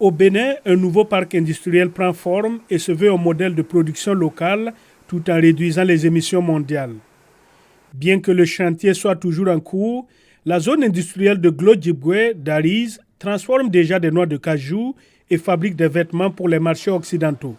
Au Bénin, un nouveau parc industriel prend forme et se veut un modèle de production locale tout en réduisant les émissions mondiales. Bien que le chantier soit toujours en cours, la zone industrielle de Glodjibwe d'Ariz transforme déjà des noix de cajou et fabrique des vêtements pour les marchés occidentaux.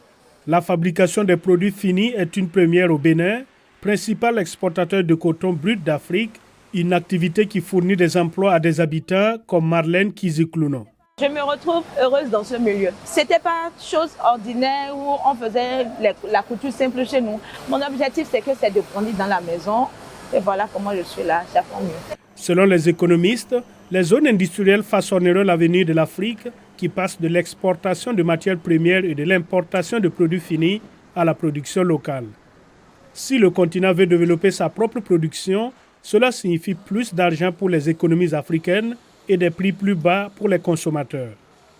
La fabrication des produits finis est une première au Bénin, principal exportateur de coton brut d'Afrique, une activité qui fournit des emplois à des habitants comme Marlène Kizikluno. Je me retrouve heureuse dans ce milieu. C'était pas chose ordinaire où on faisait la couture simple chez nous. Mon objectif, c'est de grandir dans la maison. Et voilà comment je suis là, ça fait mieux. Selon les économistes, les zones industrielles façonneront l'avenir de l'Afrique qui passe de l'exportation de matières premières et de l'importation de produits finis à la production locale. Si le continent veut développer sa propre production, cela signifie plus d'argent pour les économies africaines et des prix plus bas pour les consommateurs.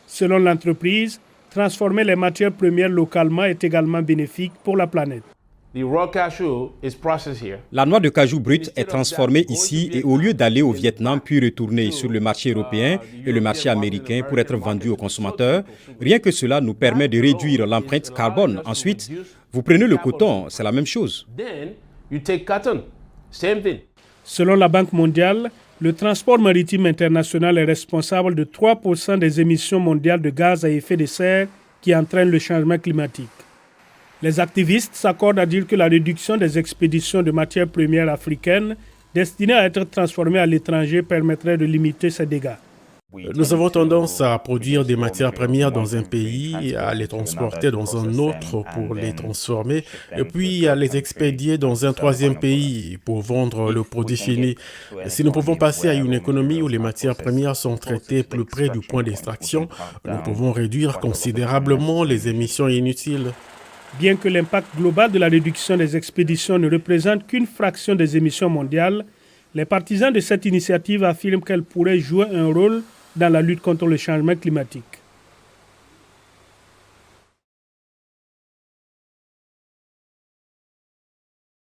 Selon l'entreprise, transformer les matières premières localement est également bénéfique pour la planète. La noix de cajou brute est transformée ici et au lieu d'aller au Vietnam puis retourner sur le marché européen et le marché américain pour être vendue aux consommateurs, rien que cela nous permet de réduire l'empreinte carbone. Ensuite, vous prenez le coton, c'est la même chose. Selon la Banque mondiale, le transport maritime international est responsable de 3% des émissions mondiales de gaz à effet de serre qui entraînent le changement climatique. Les activistes s'accordent à dire que la réduction des expéditions de matières premières africaines destinées à être transformées à l'étranger permettrait de limiter ces dégâts. Nous avons tendance à produire des matières premières dans un pays, à les transporter dans un autre pour les transformer, et puis à les expédier dans un troisième pays pour vendre le produit fini. Si nous pouvons passer à une économie où les matières premières sont traitées plus près du point d'extraction, nous pouvons réduire considérablement les émissions inutiles. Bien que l'impact global de la réduction des expéditions ne représente qu'une fraction des émissions mondiales, les partisans de cette initiative affirment qu'elle pourrait jouer un rôle dans la lutte contre le changement climatique.